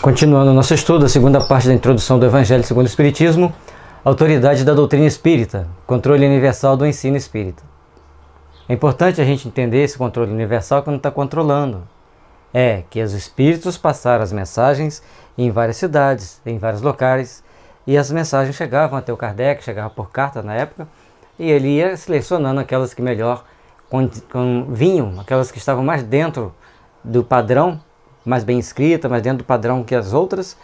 Continuando nosso estudo, a segunda parte da introdução do Evangelho segundo o Espiritismo, autoridade da doutrina espírita, controle universal do ensino espírita. É importante a gente entender esse controle universal que não está controlando. É que os espíritos passaram as mensagens em várias cidades, em vários locais, e as mensagens chegavam até o Kardec, chegavam por carta na época, e ele ia selecionando aquelas que melhor vinham, aquelas que estavam mais dentro do padrão, mais bem escrita, mais dentro do padrão que as outras,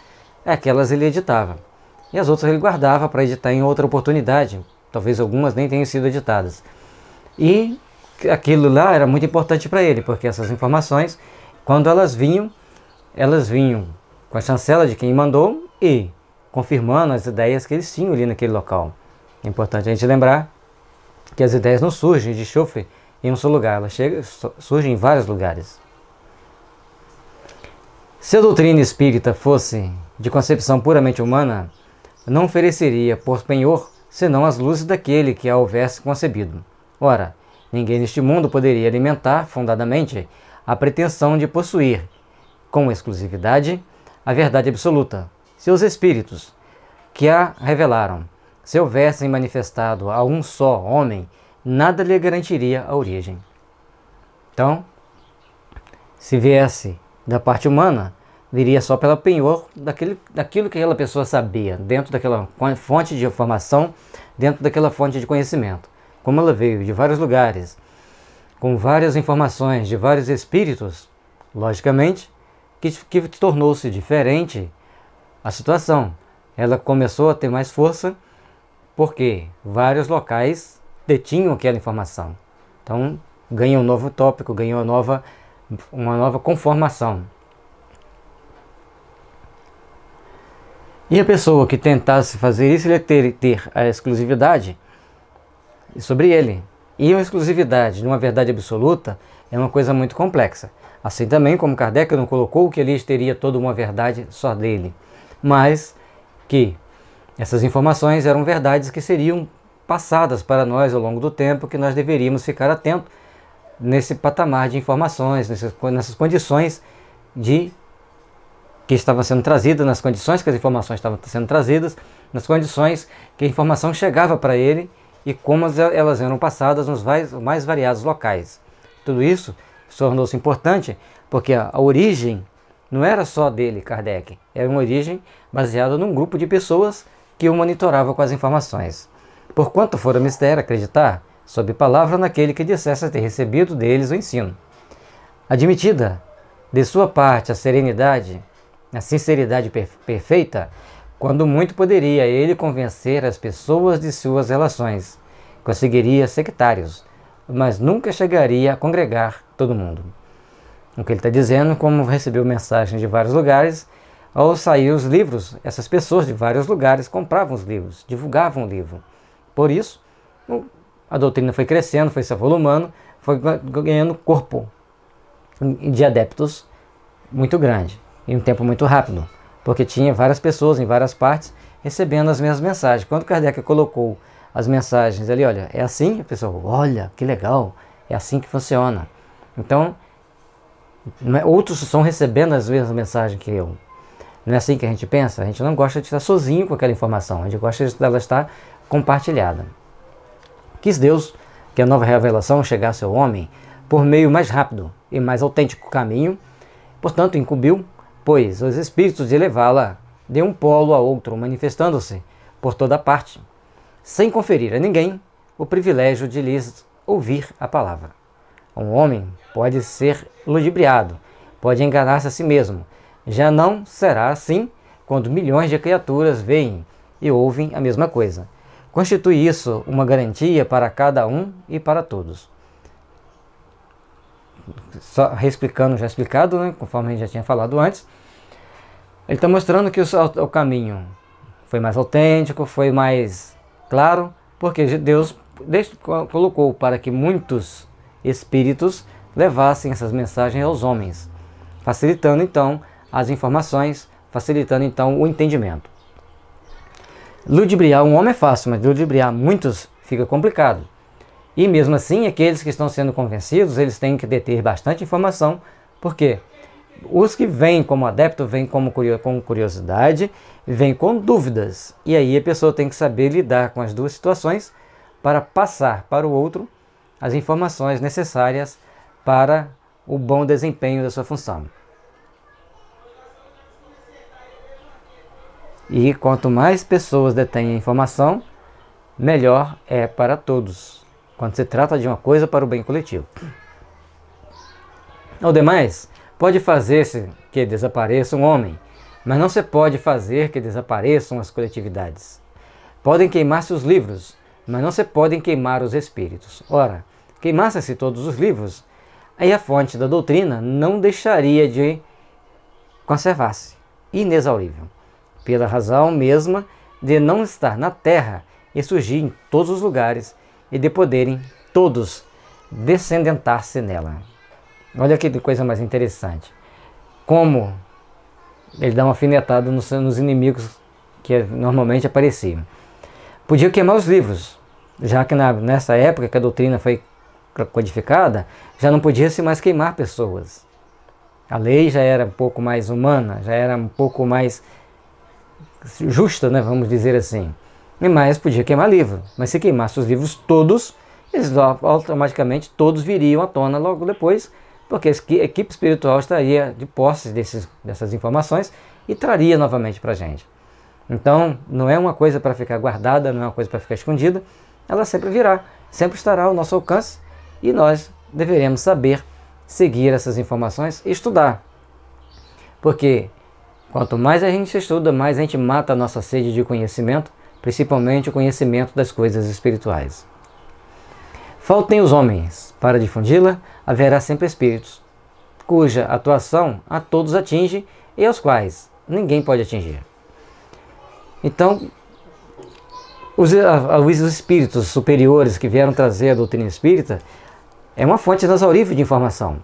aquelas ele editava. E as outras ele guardava para editar em outra oportunidade, talvez algumas nem tenham sido editadas. E aquilo lá era muito importante para ele, porque essas informações, quando elas vinham com a chancela de quem mandou e confirmando as ideias que eles tinham ali naquele local. É importante a gente lembrar que as ideias não surgem de chofre em um só lugar, elas surgem em vários lugares. Se a doutrina espírita fosse de concepção puramente humana, não ofereceria por penhor senão as luzes daquele que a houvesse concebido. Ora, ninguém neste mundo poderia alimentar fundadamente a pretensão de possuir, com exclusividade, a verdade absoluta. Se os espíritos que a revelaram se houvessem manifestado a um só homem, nada lhe garantiria a origem. Então, se viesse da parte humana, viria só pela penhor daquilo que aquela pessoa sabia, dentro daquela fonte de informação, dentro daquela fonte de conhecimento. Como ela veio de vários lugares, com várias informações de vários espíritos, logicamente, que tornou-se diferente a situação. Ela começou a ter mais força porque vários locais detinham aquela informação. Então, ganha um novo tópico, ganha uma nova conformação. E a pessoa que tentasse fazer isso, ele ia ter a exclusividade sobre ele. E a exclusividade de uma verdade absoluta é uma coisa muito complexa. Assim também como Kardec não colocou que ele teria toda uma verdade só dele, mas que essas informações eram verdades que seriam passadas para nós ao longo do tempo, que nós deveríamos ficar atentos nesse patamar de informações, nessas condições que estavam sendo trazidas, nas condições que as informações estavam sendo trazidas, nas condições que a informação chegava para ele e como elas eram passadas nos mais variados locais. Tudo isso tornou-se importante porque a origem não era só dele, Kardec, era uma origem baseada num grupo de pessoas que o monitoravam com as informações. Porquanto fora mistério acreditar, sob palavra naquele que dissesse ter recebido deles o ensino. Admitida de sua parte a serenidade, a sinceridade perfeita, quando muito poderia ele convencer as pessoas de suas relações, conseguiria sectários, mas nunca chegaria a congregar todo mundo. O que ele está dizendo, como recebeu mensagens de vários lugares, ao sair os livros, essas pessoas de vários lugares compravam os livros, divulgavam o livro. Por isso, a doutrina foi crescendo, foi se avolumando, foi ganhando corpo de adeptos muito grande, em um tempo muito rápido, porque tinha várias pessoas em várias partes recebendo as mesmas mensagens. Quando Kardec colocou as mensagens ali, olha, é assim, a pessoa, olha, que legal, é assim que funciona. Então, outros estão recebendo as mesmas mensagens que eu. Não é assim que a gente pensa? A gente não gosta de estar sozinho com aquela informação, a gente gosta dela estar compartilhada. Quis Deus que a nova revelação chegasse ao homem por meio mais rápido e mais autêntico caminho, portanto incumbiu, pois os espíritos de levá-la de um polo a outro, manifestando-se por toda parte, sem conferir a ninguém o privilégio de lhes ouvir a palavra. Um homem pode ser ludibriado, pode enganar-se a si mesmo. Já não será assim quando milhões de criaturas veem e ouvem a mesma coisa. Constitui isso uma garantia para cada um e para todos. Só reexplicando, já explicado, né, conforme a gente já tinha falado antes, ele está mostrando que o caminho foi mais autêntico, foi mais claro, porque Deus colocou para que muitos espíritos levassem essas mensagens aos homens, facilitando então as informações, facilitando então o entendimento. Ludibriar um homem é fácil, mas ludibriar muitos fica complicado. E mesmo assim, aqueles que estão sendo convencidos, eles têm que deter bastante informação, porque os que vêm como adepto vêm com curiosidade, vêm com dúvidas. E aí a pessoa tem que saber lidar com as duas situações para passar para o outro as informações necessárias para o bom desempenho da sua função. E quanto mais pessoas detêm a informação, melhor é para todos, quando se trata de uma coisa para o bem coletivo. Ao demais, pode fazer-se que desapareça um homem, mas não se pode fazer que desapareçam as coletividades. Podem queimar-se os livros, mas não se podem queimar os espíritos. Ora, queimassem-se todos os livros, aí a fonte da doutrina não deixaria de conservar-se, inexaurível, pela razão mesma de não estar na terra e surgir em todos os lugares e de poderem todos descendentar-se nela. Olha que coisa mais interessante. Como ele dá uma alfinetada nos inimigos que normalmente apareciam. Podia queimar os livros, já que nessa época que a doutrina foi codificada, já não podia-se mais queimar pessoas. A lei já era um pouco mais humana, já era um pouco mais justa, né, vamos dizer assim. Mas podia queimar livro. Mas se queimasse os livros todos, eles automaticamente todos viriam à tona logo depois, porque a equipe espiritual estaria de posse dessas informações e traria novamente para a gente. Então, não é uma coisa para ficar guardada, não é uma coisa para ficar escondida, ela sempre virá, sempre estará ao nosso alcance e nós deveremos saber seguir essas informações e estudar. Porque quanto mais a gente estuda, mais a gente mata a nossa sede de conhecimento, principalmente o conhecimento das coisas espirituais. Faltem os homens, para difundi-la, haverá sempre espíritos, cuja atuação a todos atinge e aos quais ninguém pode atingir. Então, os espíritos superiores que vieram trazer a doutrina espírita é uma fonte inexaurível de informação.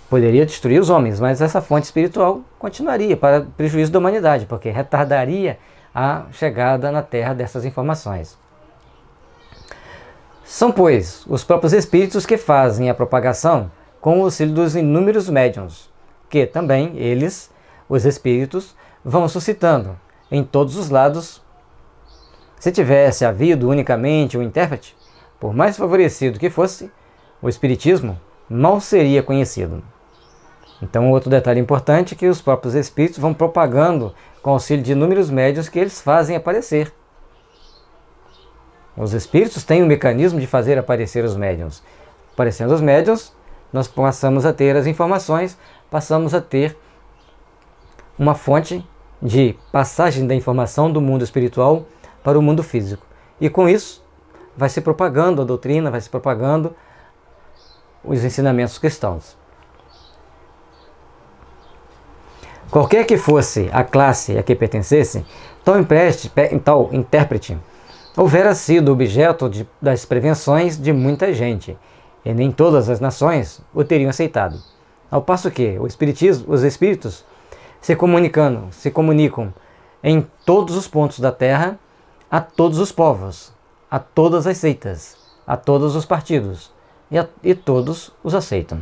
Poderia destruir os homens, mas essa fonte espiritual continuaria para prejuízo da humanidade, porque retardaria a chegada na Terra dessas informações. São, pois, os próprios espíritos que fazem a propagação com o auxílio dos inúmeros médiuns, que também eles, os espíritos, vão suscitando em todos os lados. Se tivesse havido unicamente um intérprete, por mais favorecido que fosse, o espiritismo mal seria conhecido. Então, outro detalhe importante é que os próprios espíritos vão propagando com o auxílio de inúmeros médiuns que eles fazem aparecer. Os espíritos têm um mecanismo de fazer aparecer os médiuns. Aparecendo os médiuns, nós passamos a ter as informações, passamos a ter uma fonte de passagem da informação do mundo espiritual para o mundo físico. E com isso, vai se propagando a doutrina, vai se propagando os ensinamentos cristãos. Qualquer que fosse a classe a que pertencesse, tal intérprete houvera sido objeto das prevenções de muita gente, e nem todas as nações o teriam aceitado. Ao passo que os espíritos se comunicam em todos os pontos da terra, a todos os povos, a todas as seitas, a todos os partidos, e todos os aceitam.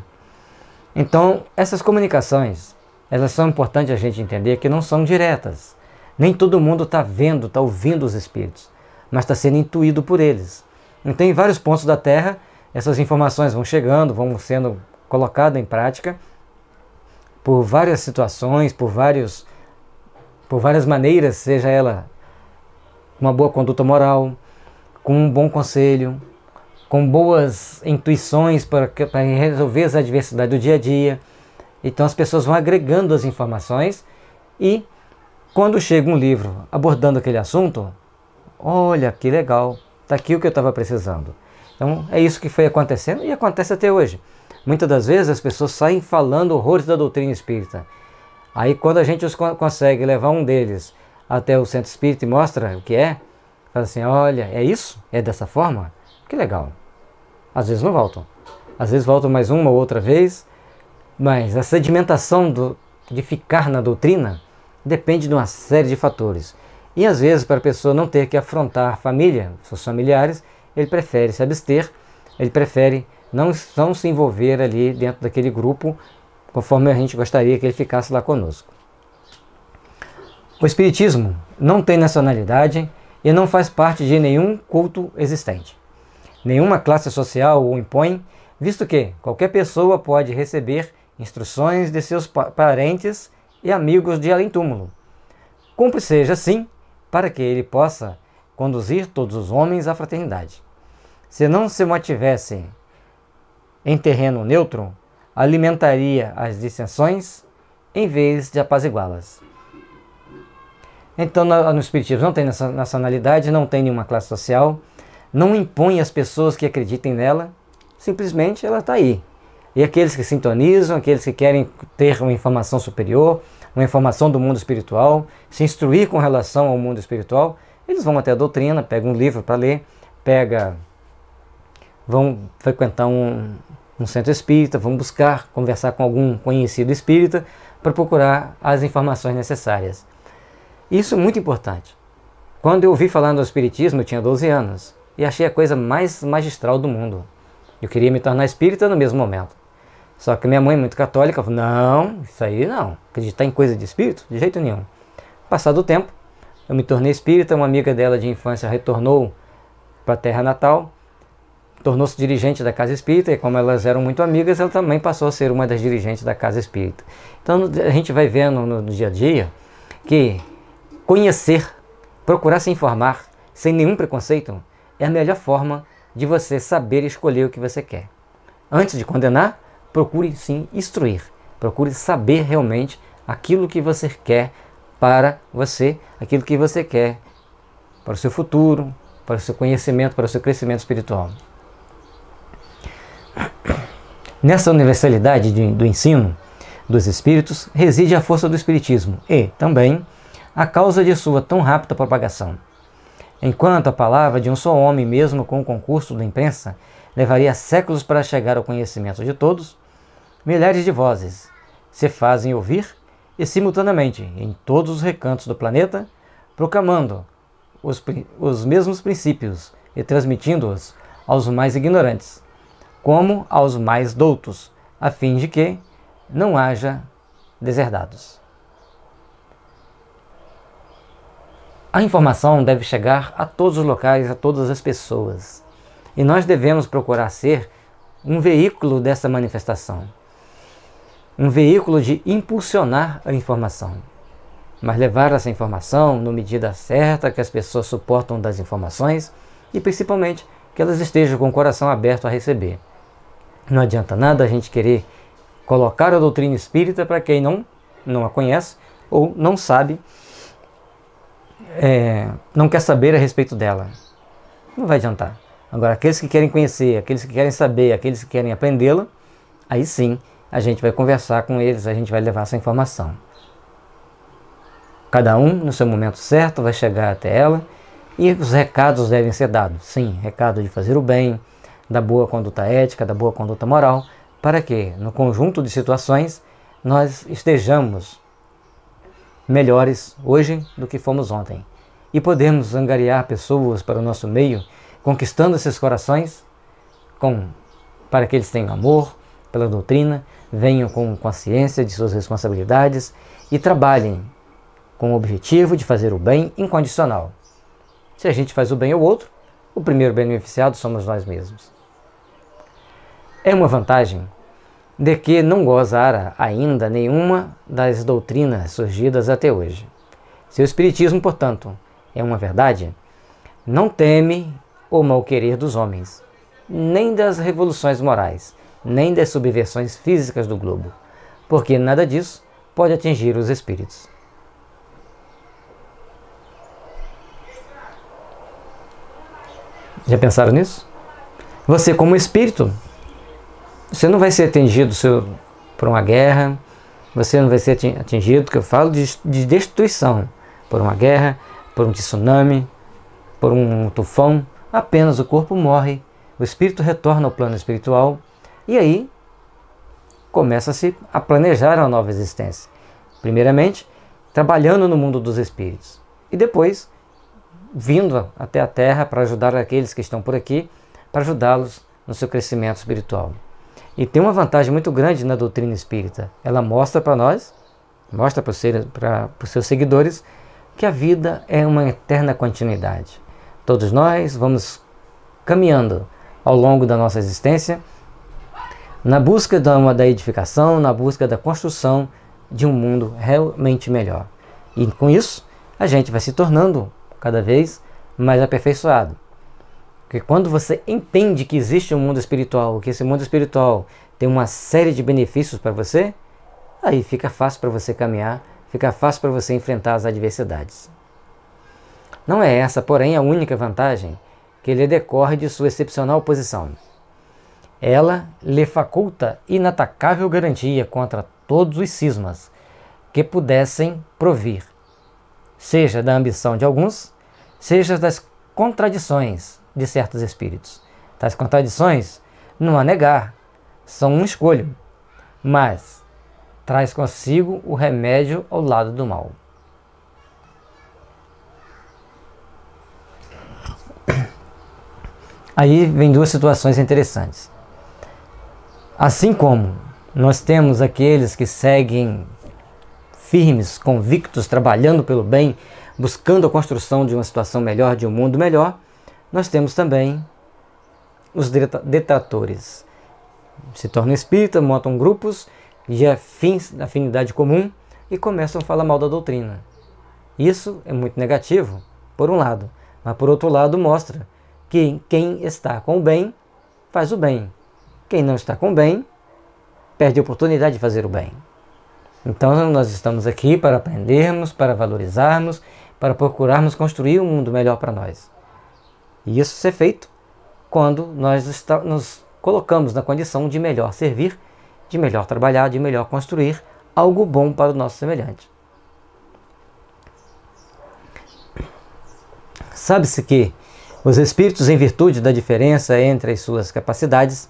Então, essas comunicações, elas são importantes a gente entender que não são diretas. Nem todo mundo está vendo, está ouvindo os espíritos, mas está sendo intuído por eles. Então, em vários pontos da Terra, essas informações vão chegando, vão sendo colocadas em prática por várias situações, por várias maneiras, seja ela uma boa conduta moral, com um bom conselho, com boas intuições para resolver as adversidades do dia a dia. Então as pessoas vão agregando as informações e quando chega um livro abordando aquele assunto, olha que legal, está aqui o que eu estava precisando. Então é isso que foi acontecendo e acontece até hoje. Muitas das vezes as pessoas saem falando horrores da doutrina espírita. Aí quando a gente consegue levar um deles até o centro espírita e mostra o que é, fala assim, olha, é isso? É dessa forma? Que legal. Às vezes não voltam. Às vezes voltam mais uma ou outra vez, mas a sedimentação de ficar na doutrina depende de uma série de fatores. E às vezes, para a pessoa não ter que afrontar a família, seus familiares, ele prefere se abster, ele prefere não se envolver ali dentro daquele grupo conforme a gente gostaria que ele ficasse lá conosco. O Espiritismo não tem nacionalidade e não faz parte de nenhum culto existente. Nenhuma classe social o impõe, visto que qualquer pessoa pode receber instruções de seus parentes e amigos de além-túmulo. Cumpre seja assim, para que ele possa conduzir todos os homens à fraternidade. Se não se mantivesse em terreno neutro, alimentaria as dissensões em vez de apaziguá-las. Então, no Espiritismo não tem nacionalidade, não tem nenhuma classe social, não impõe às pessoas que acreditem nela, simplesmente ela está aí. E aqueles que sintonizam, aqueles que querem ter uma informação superior, uma informação do mundo espiritual, se instruir com relação ao mundo espiritual, eles vão até a doutrina, pegam um livro para ler, vão frequentar um centro espírita, vão buscar conversar com algum conhecido espírita para procurar as informações necessárias. Isso é muito importante. Quando eu ouvi falar do Espiritismo, eu tinha 12 anos e achei a coisa mais magistral do mundo. Eu queria me tornar espírita no mesmo momento. Só que minha mãe, muito católica, falou, não, isso aí não, acreditar em coisa de espírito? De jeito nenhum. Passado o tempo, eu me tornei espírita, uma amiga dela de infância retornou para a terra natal, tornou-se dirigente da casa espírita, e como elas eram muito amigas, ela também passou a ser uma das dirigentes da casa espírita. Então a gente vai vendo no dia a dia que conhecer, procurar se informar, sem nenhum preconceito, é a melhor forma de você saber escolher o que você quer. Antes de condenar, procure sim instruir, procure saber realmente aquilo que você quer para você, aquilo que você quer para o seu futuro, para o seu conhecimento, para o seu crescimento espiritual. Nessa universalidade do ensino dos espíritos reside a força do Espiritismo e, também, a causa de sua tão rápida propagação. Enquanto a palavra de um só homem, mesmo com o concurso da imprensa, levaria séculos para chegar ao conhecimento de todos, milhares de vozes se fazem ouvir e simultaneamente em todos os recantos do planeta, proclamando os mesmos princípios e transmitindo-os aos mais ignorantes, como aos mais doutos, a fim de que não haja deserdados. A informação deve chegar a todos os locais, a todas as pessoas. E nós devemos procurar ser um veículo dessa manifestação. Um veículo de impulsionar a informação. Mas levar essa informação na medida certa, que as pessoas suportam das informações e principalmente que elas estejam com o coração aberto a receber. Não adianta nada a gente querer colocar a doutrina espírita para quem não a conhece ou não sabe, não quer saber a respeito dela. Não vai adiantar. Agora, aqueles que querem conhecer, aqueles que querem saber, aqueles que querem aprendê-la, aí sim a gente vai conversar com eles, a gente vai levar essa informação. Cada um, no seu momento certo, vai chegar até ela e os recados devem ser dados. Sim, recado de fazer o bem, da boa conduta ética, da boa conduta moral, para que, no conjunto de situações, nós estejamos melhores hoje do que fomos ontem. E podemos angariar pessoas para o nosso meio, conquistando esses corações, para que eles tenham amor pela doutrina, venham com consciência de suas responsabilidades e trabalhem com o objetivo de fazer o bem incondicional. Se a gente faz o bem ao outro, o primeiro beneficiado somos nós mesmos. É uma vantagem de que não gozara ainda nenhuma das doutrinas surgidas até hoje. Se o Espiritismo, portanto, é uma verdade, não teme o mal-querer dos homens, nem das revoluções morais, nem das subversões físicas do globo, porque nada disso pode atingir os espíritos. Já pensaram nisso? Você, como espírito, você não vai ser atingido por uma guerra, você não vai ser atingido, que eu falo de destruição, por uma guerra, por um tsunami, por um tufão. Apenas o corpo morre, o espírito retorna ao plano espiritual e aí começa-se a planejar uma nova existência. Primeiramente, trabalhando no mundo dos espíritos e depois vindo até a Terra para ajudar aqueles que estão por aqui, para ajudá-los no seu crescimento espiritual. E tem uma vantagem muito grande na doutrina espírita. Ela mostra para nós, mostra para os seus seguidores, que a vida é uma eterna continuidade. Todos nós vamos caminhando ao longo da nossa existência na busca da edificação, na busca da construção de um mundo realmente melhor. E com isso, a gente vai se tornando cada vez mais aperfeiçoado. Porque quando você entende que existe um mundo espiritual, que esse mundo espiritual tem uma série de benefícios para você, aí fica fácil para você caminhar, fica fácil para você enfrentar as adversidades. Não é essa, porém, a única vantagem que lhe decorre de sua excepcional posição. Ela lhe faculta inatacável garantia contra todos os cismas que pudessem provir, seja da ambição de alguns, seja das contradições de certos espíritos. Tais contradições, não há negar, são uma escolha, mas traz consigo o remédio ao lado do mal. Aí vem duas situações interessantes. Assim como nós temos aqueles que seguem firmes, convictos, trabalhando pelo bem, buscando a construção de uma situação melhor, de um mundo melhor, nós temos também os detratores. Se tornam espíritas, montam grupos de afinidade comum e começam a falar mal da doutrina. Isso é muito negativo, por um lado, mas por outro lado mostra que quem está com o bem faz o bem. Quem não está com o bem perde a oportunidade de fazer o bem. Então nós estamos aqui para aprendermos, para valorizarmos, para procurarmos construir um mundo melhor para nós. E isso ser feito quando nós nos colocamos na condição de melhor servir, de melhor trabalhar, de melhor construir algo bom para o nosso semelhante. Sabe-se que os espíritos, em virtude da diferença entre as suas capacidades,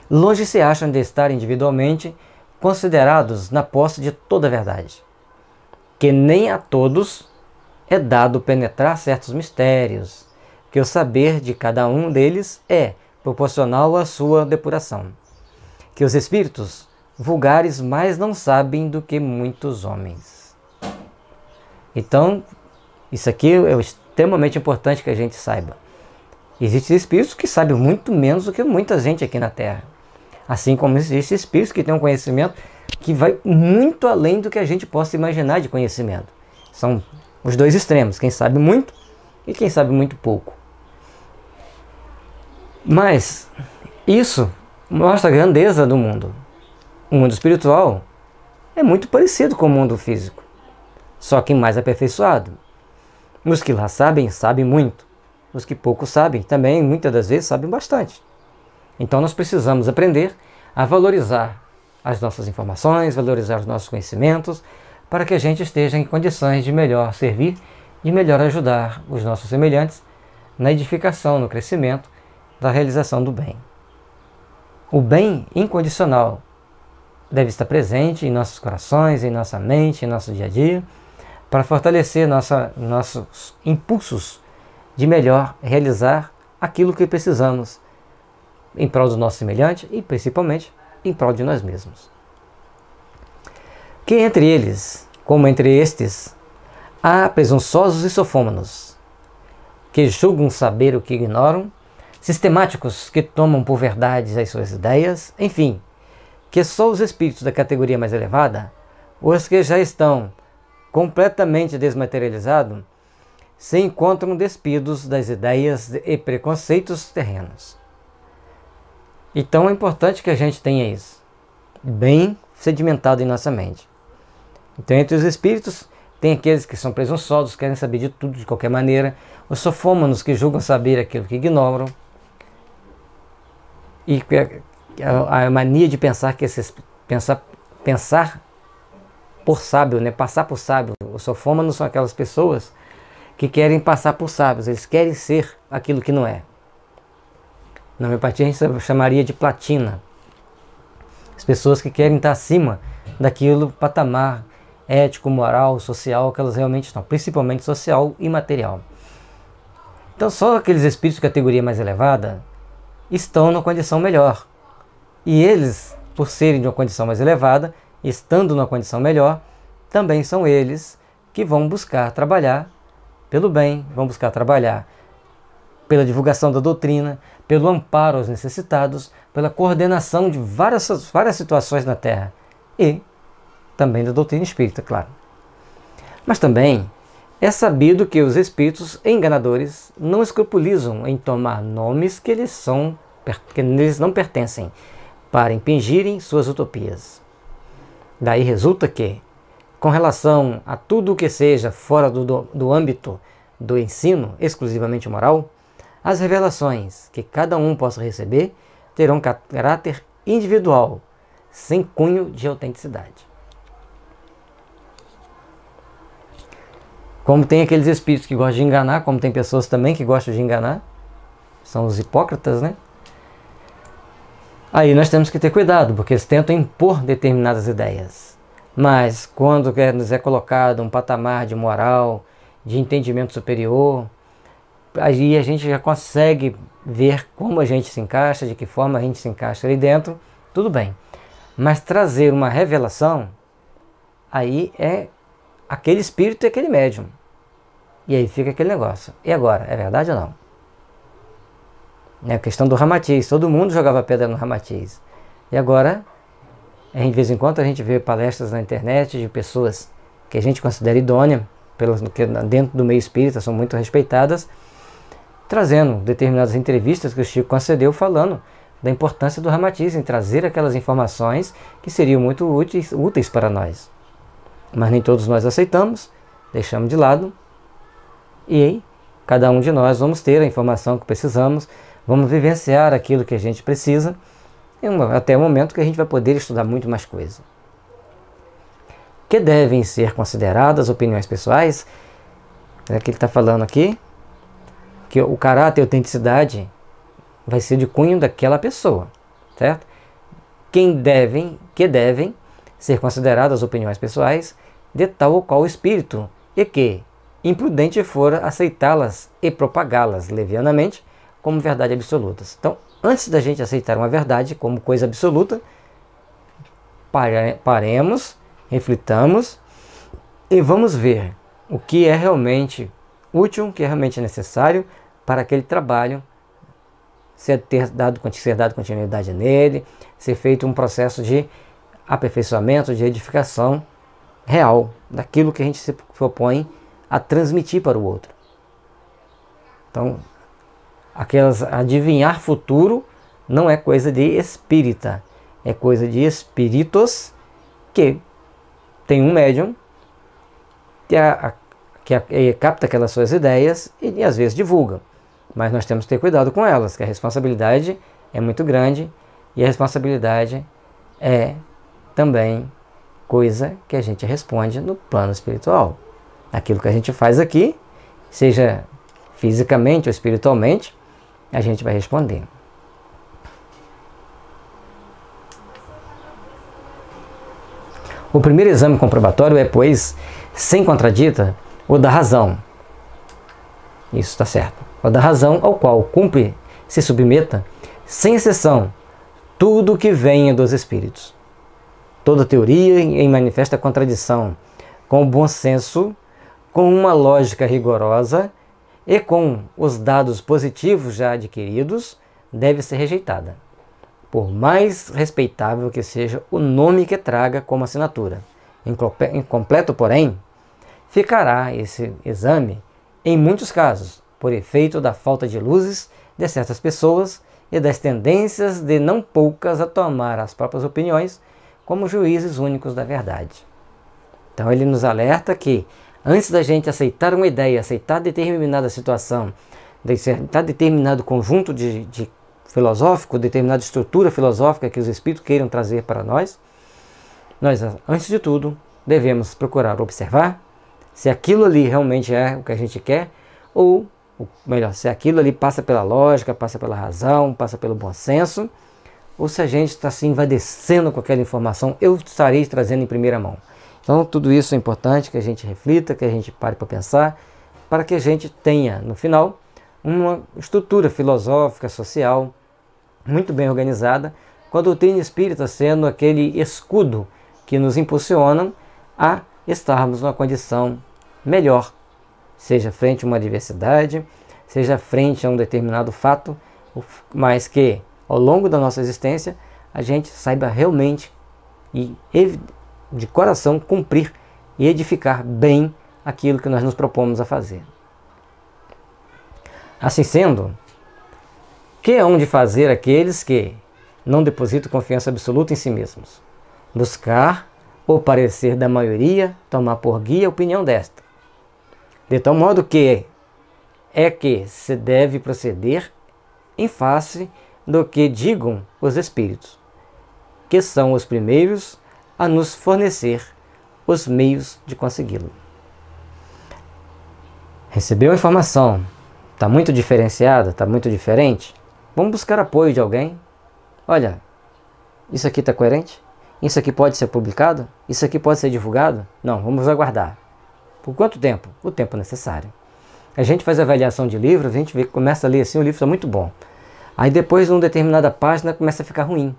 longe se acham de estar individualmente considerados na posse de toda a verdade, que nem a todos é dado penetrar certos mistérios, que o saber de cada um deles é proporcional à sua depuração, que os espíritos vulgares mais não sabem do que muitos homens. Então, isso aqui é extremamente importante que a gente saiba. Existem espíritos que sabem muito menos do que muita gente aqui na Terra. Assim como existem espíritos que têm um conhecimento que vai muito além do que a gente possa imaginar de conhecimento. São os dois extremos, quem sabe muito e quem sabe muito pouco. Mas isso mostra a grandeza do mundo. O mundo espiritual é muito parecido com o mundo físico, só que mais aperfeiçoado. Os que lá sabem, sabem muito. Os que pouco sabem, também muitas das vezes sabem bastante. Então nós precisamos aprender a valorizar as nossas informações, valorizar os nossos conhecimentos, para que a gente esteja em condições de melhor servir e melhor ajudar os nossos semelhantes na edificação, no crescimento, da realização do bem. O bem incondicional deve estar presente em nossos corações, em nossa mente, em nosso dia a dia, para fortalecer nossos impulsos de melhor realizar aquilo que precisamos em prol do nosso semelhante e principalmente em prol de nós mesmos. Que entre eles, como entre estes, há presunçosos e sofômanos, que julgam saber o que ignoram, sistemáticos que tomam por verdades as suas ideias, enfim, que só os espíritos da categoria mais elevada, os que já estão completamente desmaterializados, se encontram despidos das ideias e preconceitos terrenos. Então é importante que a gente tenha isso bem sedimentado em nossa mente. Então entre os espíritos tem aqueles que são presunçosos, querem saber de tudo de qualquer maneira, os sofômanos que julgam saber aquilo que ignoram, e a mania de pensar que pensar por sábio, né? Passar por sábio. Os sofômanos são aquelas pessoas que querem passar por sábios, eles querem ser aquilo que não é. Na homeopatia a gente chamaria de platina. As pessoas que querem estar acima daquilo patamar ético, moral, social que elas realmente estão, principalmente social e material. Então só aqueles espíritos de categoria mais elevada estão numa condição melhor. E eles, por serem de uma condição mais elevada, estando numa condição melhor, também são eles que vão buscar trabalhar pelo bem, vão buscar trabalhar pela divulgação da doutrina, pelo amparo aos necessitados, pela coordenação de várias situações na Terra e também da doutrina espírita, claro. Mas também é sabido que os espíritos enganadores não escrupulizam em tomar nomes que lhes não pertencem, para impingirem suas utopias. Daí resulta que, com relação a tudo o que seja fora do âmbito do ensino exclusivamente moral, as revelações que cada um possa receber terão caráter individual, sem cunho de autenticidade. Como tem aqueles espíritos que gostam de enganar, como tem pessoas também que gostam de enganar, são os hipócritas, né? Aí nós temos que ter cuidado, porque eles tentam impor determinadas ideias. Mas quando nos é colocado um patamar de moral, de entendimento superior, aí a gente já consegue ver como a gente se encaixa, de que forma a gente se encaixa ali dentro, tudo bem. Mas trazer uma revelação, aí é aquele espírito e aquele médium. E aí fica aquele negócio. E agora, é verdade ou não? É a questão do Ramatiz. Todo mundo jogava pedra no Ramatiz. E agora, de vez em quando a gente vê palestras na internet de pessoas que a gente considera idôneas, que dentro do meio espírita são muito respeitadas, trazendo determinadas entrevistas que o Chico concedeu falando da importância do Ramatiz em trazer aquelas informações que seriam muito úteis para nós. Mas nem todos nós aceitamos, deixamos de lado, e aí, cada um de nós vamos ter a informação que precisamos, vamos vivenciar aquilo que a gente precisa, até o momento que a gente vai poder estudar muito mais coisa. Que devem ser consideradas opiniões pessoais, é que ele está falando aqui, que o caráter e a autenticidade vai ser de cunho daquela pessoa, certo? Que devem ser consideradas opiniões pessoais de tal ou qual espírito, e que imprudente fora aceitá-las e propagá-las levianamente como verdade absolutas. Então, antes da gente aceitar uma verdade como coisa absoluta, paremos, reflitamos e vamos ver o que é realmente útil, o que é realmente necessário para aquele trabalho ser dado continuidade nele, ser feito um processo de aperfeiçoamento, de edificação real daquilo que a gente se propõe a transmitir para o outro. Então, adivinhar futuro não é coisa de espírita, é coisa de espíritos que tem um médium que capta aquelas suas ideias e às vezes divulga. Mas nós temos que ter cuidado com elas, que a responsabilidade é muito grande e a responsabilidade é também coisa que a gente responde no plano espiritual. Aquilo que a gente faz aqui, seja fisicamente ou espiritualmente, a gente vai responder. O primeiro exame comprobatório é, pois, sem contradita, o da razão. Isso está certo. O da razão ao qual cumpre se submeta, sem exceção, tudo o que venha dos espíritos. Toda teoria em manifesta contradição, com o bom senso, com uma lógica rigorosa e com os dados positivos já adquiridos, deve ser rejeitada, por mais respeitável que seja o nome que traga como assinatura. Incompleto, porém, ficará esse exame, em muitos casos, por efeito da falta de luzes de certas pessoas e das tendências de não poucas a tomar as próprias opiniões como juízes únicos da verdade. Então ele nos alerta que, antes da gente aceitar uma ideia, aceitar determinada situação, aceitar determinado conjunto de filosófico, determinada estrutura filosófica que os espíritos queiram trazer para nós, antes de tudo, devemos procurar observar se aquilo ali realmente é o que a gente quer, ou melhor, se aquilo ali passa pela lógica, passa pela razão, passa pelo bom senso, ou se a gente está se envadecendo com aquela informação, eu estarei trazendo em primeira mão. Então tudo isso é importante que a gente reflita, que a gente pare para pensar, para que a gente tenha, no final, uma estrutura filosófica, social, muito bem organizada, com a doutrina espírita sendo aquele escudo que nos impulsionam a estarmos numa condição melhor, seja frente a uma adversidade, seja frente a um determinado fato, mas que ao longo da nossa existência a gente saiba realmente e de coração cumprir e edificar bem aquilo que nós nos propomos a fazer. Assim sendo, que hão de fazer aqueles que não depositam confiança absoluta em si mesmos? Buscar o parecer da maioria, tomar por guia a opinião desta. De tal modo que se deve proceder em face do que digam os espíritos, que são os primeiros a nos fornecer os meios de consegui-lo. Recebeu a informação, está muito diferenciada, está muito diferente? Vamos buscar apoio de alguém. Olha, isso aqui está coerente? Isso aqui pode ser publicado? Isso aqui pode ser divulgado? Não, vamos aguardar. Por quanto tempo? O tempo necessário. A gente faz avaliação de livros, a gente vê, começa a ler assim, o livro está muito bom. Aí depois, numa determinada página, começa a ficar ruim.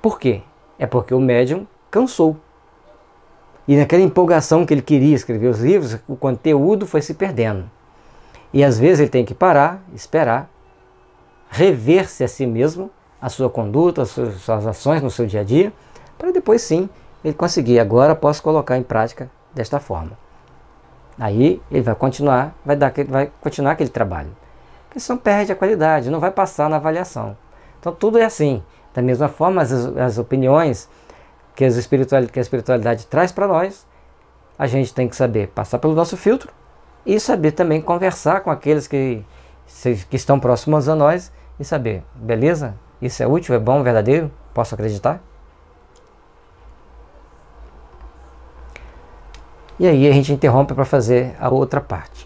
Por quê? É porque o médium cansou. E naquela empolgação que ele queria escrever os livros, o conteúdo foi se perdendo. E às vezes ele tem que parar, esperar, rever-se a si mesmo, a sua conduta, as suas ações no seu dia a dia, para depois sim ele conseguir. Agora posso colocar em prática desta forma. Aí ele vai continuar, vai continuar aquele trabalho. Porque senão perde a qualidade, não vai passar na avaliação. Então tudo é assim. Da mesma forma, as opiniões que a espiritualidade traz para nós, a gente tem que saber passar pelo nosso filtro e saber também conversar com aqueles que estão próximos a nós e saber, beleza? Isso é útil, é bom, verdadeiro? Posso acreditar? E aí a gente interrompe para fazer a outra parte.